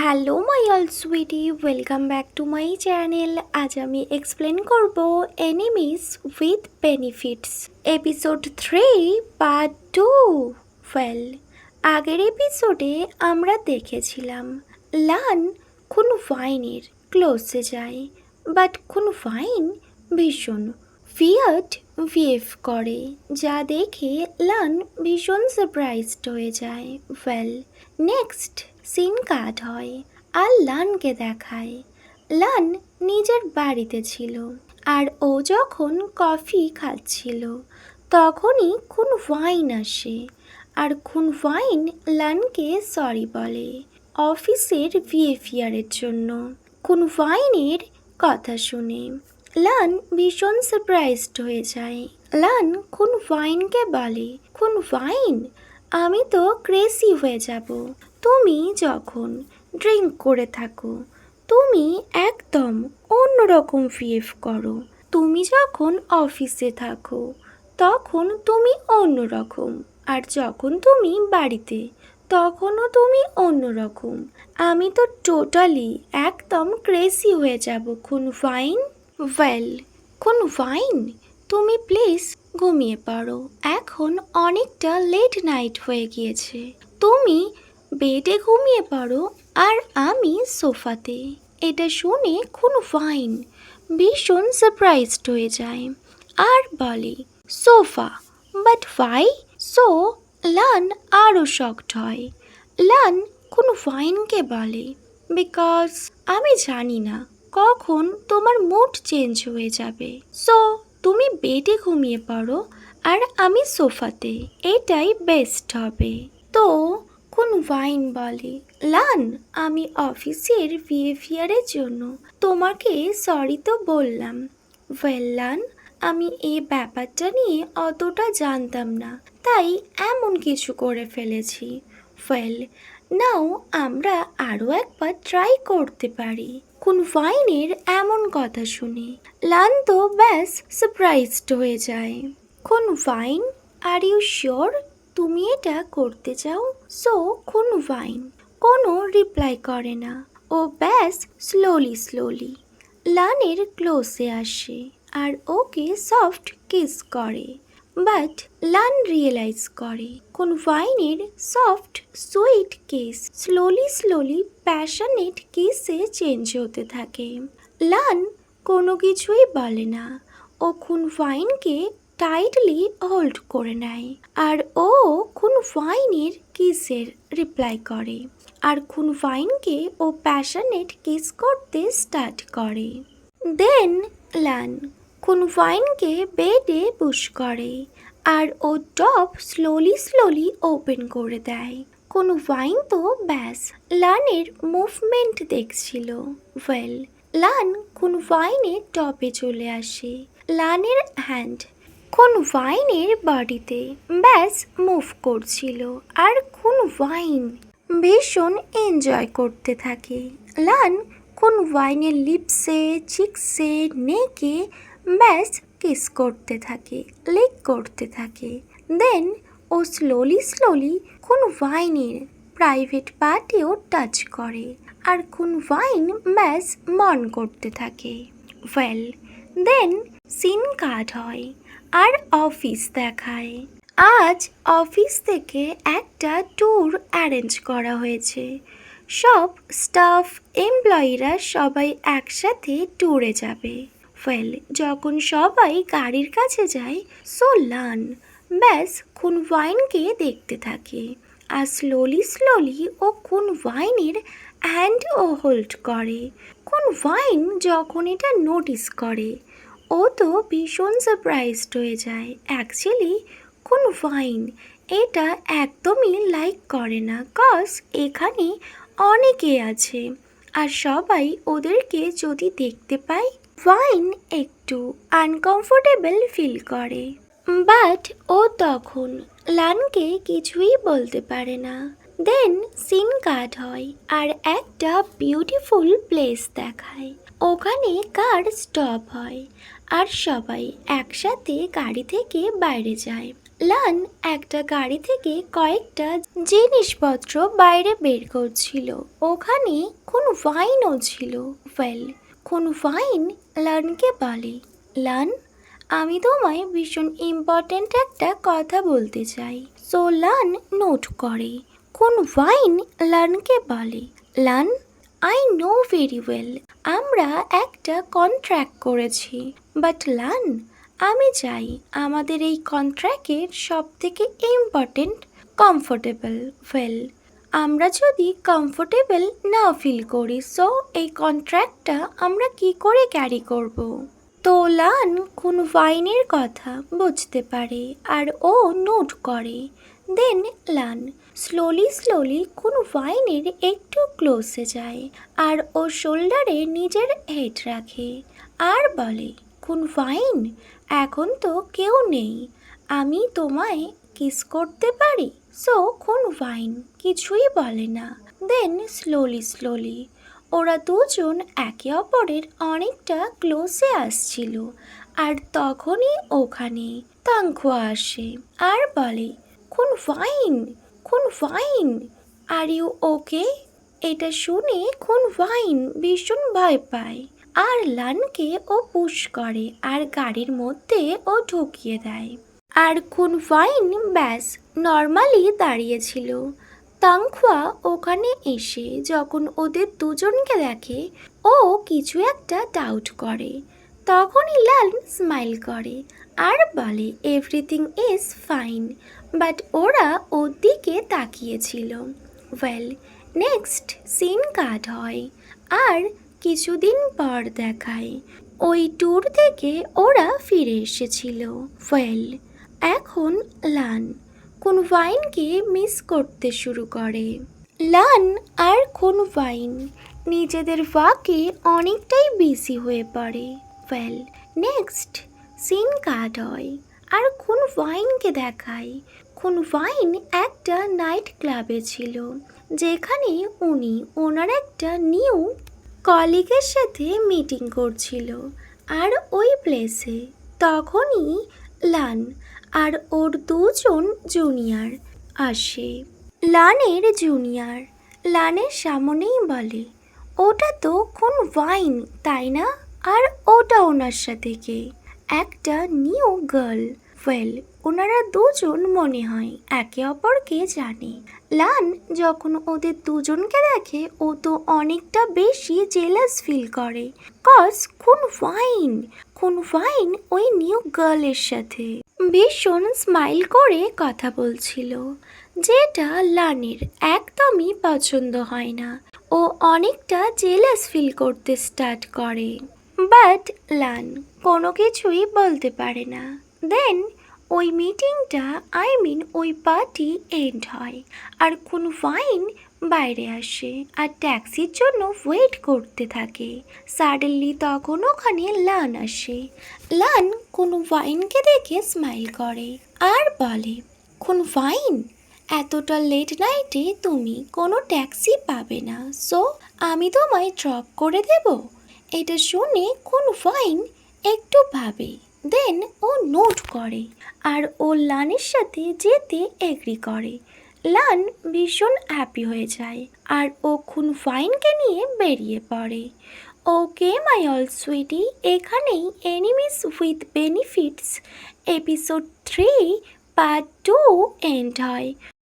Hello my all sweetie, welcome back to my channel. আজ আমি explain করব enemies with benefits episode 3 part 2। Well, আগের এপিসোডে আমরা দেখেছিলাম লান খুনফাইনের ক্লোজে যায়, বাট খুনফাইন ভীষণ ফিয়ার্ড বিহেভ করে, যা দেখে লান ভীষণ সারপ্রাইজড হয়ে যায়। ওয়েল, নেক্সট সিন কাট হয় আর লানকে দেখায় লান নিজের বাড়িতে ছিল আর ও যখন কফি খাচ্ছিল তখনই খুনফাইন আসে আর খুনফাইন লানকে সরি বলে অফিসের বিহেভিয়ারের জন্য। খুনফাইনের কথা শুনে লান ভীষণ সারপ্রাইজড হয়ে যায়। লান খুনফাইনকে বলে, খুনফাইন, আমি তো ক্রেজি হয়ে যাব তুমি যখন ড্রিঙ্ক করে থাকো। তুমি একদম অন্যরকম বিহেভ করো। তুমি যখন অফিসে থাকো তখন তুমি অন্যরকম, আর যখন তুমি বাড়িতে তখনও তুমি অন্যরকম। আমি তো টোটালি একদম ক্রেজি হয়ে যাব খুনফাইন। ওয়েল, খুনফাইন, তুমি প্লিজ ঘুমিয়ে পড়ো, এখন অনেকটা লেট নাইট হয়ে গিয়েছে। তুমি বেডে ঘুমিয়ে পড়ো আর আমি সোফাতে। এটা শুনে খুনফাইন ভীষণ সারপ্রাইজড হয়ে যায় আর বলে সোফা, বাট ভাই? সো লান আরও শকড হয়। লান খুনফাইনকে বলে, বিকজ আমি জানি না কখন তোমার মুড চেঞ্জ হয়ে যাবে, সো তুমি বেডে ঘুমিয়ে পড়ো আর আমি সোফাতে, এটাই বেস্ট হবে। তো খুনফাইন বলে, লান, আমি অফিসের বিহেভিয়ারের জন্য তোমাকে সরি তো বললাম। ওয়েল লান, আমি এই ব্যাপারটা নিয়ে অতটা জানতাম না, তাই এমন কিছু করে ফেলেছি। ওয়েল, নাও আমরা আরও একবার ট্রাই করতে পারি। খুনফাইনের এমন কথা শুনে লান তো ব্যাস সারপ্রাইজড হয়ে যায়। খুনফাইন, আর ইউ শিওর তুমি এটা করতে চাও? সো খুনফাইন কোনো রিপ্লাই করে না, ও ব্যাস স্লোলি লানের ক্লোজে আসে আর ওকে সফট কিস করে। বাট লান রিয়েলাইজ করে খুনফাইনের soft sweet kiss slowly passionate কিসে চেঞ্জ হতে থাকে। লান কোনো কিছুই বলে না, ও খুনফাইনকে টাইটলি হোল্ড করে নেয় আর ও খুনফাইনের কিসের রিপ্লাই করে আর খুনফাইনকে ও প্যাশনেট কিস করতে স্টার্ট করে। দেন লান খুনফাইনকে বেডে পুশ করে আর ও টপ স্লোলি ওপেন করে দেয়। খুনফাইন তো ব্যাস লানের মুভমেন্ট দেখছিল। ওয়েল, লান খুনফাইনের টপে চলে আসে। লানের হ্যান্ড খুনফাইনের বডিতে ব্যাস মুভ করছিল আর খুনফাইন ভীষণ এনজয় করতে থাকে। লান খুনফাইনের লিপসে, চিকসে, নেকে ব্যাস কিস করতে থাকে, লিক করতে থাকে। দেন ও স্লোলি খুনফাইনের প্রাইভেট পার্টেও টাচ করে আর খুনফাইন ব্যাস মন করতে থাকে। ওয়েল, দেন সিন কাট হয় আর অফিস দেখায়। আজ অফিস থেকে একটা ট্যুর অ্যারেঞ্জ করা হয়েছে। সব স্টাফ এমপ্লয়িরা সবাই একসাথে ট্যুরে যাবে। ওয়েল, যখন সবাই গাড়ির কাছে যায়, সো লান ব্যাস খুনফাইনকে দেখতে থাকে আর স্লোলি ও খুনফাইনের হ্যান্ড ও হোল্ড করে। খুনফাইন যখন এটা নোটিস করে ও তো ভীষণ সারপ্রাইজড হয়ে যায়। অ্যাকচুয়ালি খুনফাইন এটা একদমই লাইক করে না, কজ এখানে অনেকে আছে আর সবাই ওদেরকে যদি দেখতে পায় ফাইন একটু আনকমফোর্টেবল ফিল করে। বাট ও তখন লানকে কিছুই বলতে পারে না। দেন সিন কাট হয় আর একটা বিউটিফুল প্লেস দেখায়। ওখানে কার স্টপ হয় আর সবাই একসাথে গাড়ি থেকে বাইরে যায়। লান একটা গাড়ি থেকে কয়েকটা জিনিসপত্র বাইরে বের করছিল। ওখানে কোন ওয়াইনও ছিল। কোন ওয়াইন লানকে বলে, লান, আমি তোমায় ভীষণ ইম্পর্ট্যান্ট একটা কথা বলতে চাই। সো লান নোট করে। কোন ওয়াইন লানকে বলে, লান, আই নো ভেরি ওয়েল আমরা একটা কন্ট্রাক্ট করেছি, বাট লান, আমি চাই আমাদের এই কন্ট্রাক্টের সব থেকে ইম্পর্টেন্ট কমফোর্টেবল। আমরা যদি কমফোর্টেবল না ফিল করি, সো এই কন্ট্রাক্টটা আমরা কি করে ক্যারি করব? তো লান কোন ওয়াইনের কথা বুঝতে পারে আর ও নোট করে। দেন লান স্লোলি কোন ওয়াইনের একটু ক্লোজে যায় আর ও শোল্ডারে নিজের হেড রাখে আর বলে, কোন ওয়াইন, এখন তো কেউ নেই, আমি তোমায় কিস করতে পারি? সো কোন ওয়াইন কিছুই বলে না। দেন স্লোলি ওরা দুজন একে অপরের অনেকটা ক্লোজে আসছিল। আর তখনই ওখানে তাংখোয়া আসে আর বলে, কোন ওয়াইন, আর ইউ ওকে? এটা শুনে কোন ওয়াইন ভীষণ ভয় পায় আর লানকে ও পুশ করে আর গাড়ির মধ্যে ও ঢুকিয়ে দেয়। আর কোন ওয়াইন ব্যাস নর্মালি দাঁড়িয়েছিল। তাংখোয়া ওখানে এসে যখন ওদের দুজনকে দেখে, ও কিছু একটা ডাউট করে। তখনই লাল স্মাইল করে আর বলে, এভরিথিং ইজ ফাইন। বাট ওরা ওর দিকে তাকিয়েছিল। নেক্সট সিন কাট হয় আর কিছুদিন পর দেখায় ওই ট্যুর থেকে ওরা ফিরে এসেছিল। এখন লান কোন ওয়াইনকে মিস করতে শুরু করে। লান আর কোন ওয়াইন নিজেদের ওয়াকে অনেকটাই বিজি হয়ে পড়ে। নেক্সট সিন কাট হয় আর কোন ওয়াইনকে দেখায় কোন ওয়াইন একটা নাইট ক্লাবে ছিল, যেখানে উনি ওনার একটা নিউ কলিগের সাথে মিটিং করছিল। আর ওই প্লেসে তখনই লান আর ওর দুজন জুনিয়র আসে। লানের সামনেই বলে, ওটা তো কোন ওয়াইন, তাই না? আর ওটা ওনার সাথে কে? একটা নিউ গার্ল। ওনারা দুজন মনে হয় একে অপরকে জানে। লান যখন ওদের দুজনকে দেখে, ও তো অনেকটা বেশি জেলাস ফিল করে, কজ কোন ওয়াইন ওই নিউ গার্লের সাথে ভীষণ স্মাইল করে কথা বলছিল, যেটা লানের একদমই পছন্দ হয় না। ও অনেকটা জেলাস ফিল করতে স্টার্ট করে, বাট লান কোনো কিছুই বলতে পারে না। দেন ওই মিটিংটা ওই পার্টি এন্ড হয় আর কোন ওয়াইন বাইরে আসে আর ট্যাক্সির জন্য ওয়েট করতে থাকে। সাডেনলি তখন ওখানে লান আসে। লান কোন ওয়াইনকে দেখে স্মাইল করে আর বলে, কোন ওয়াইন, এতটা লেট নাইটে তুমি কোনো ট্যাক্সি পাবে না, সো আমি তোমায় ড্রপ করে দেব। এটা শুনে কোন ওয়াইন একটু ভাবে, দেন ও নোট করে আর ও লানের সাথে যেতে এগ্রি করে। লান ভীষণ হ্যাপি হয়ে যায় আর ও কোন ওয়াইনকে নিয়ে বেরিয়ে পড়ে। ওকে মাই অল সুইটি, এখানেই enemies with benefits episode 3 part 2 end হয়।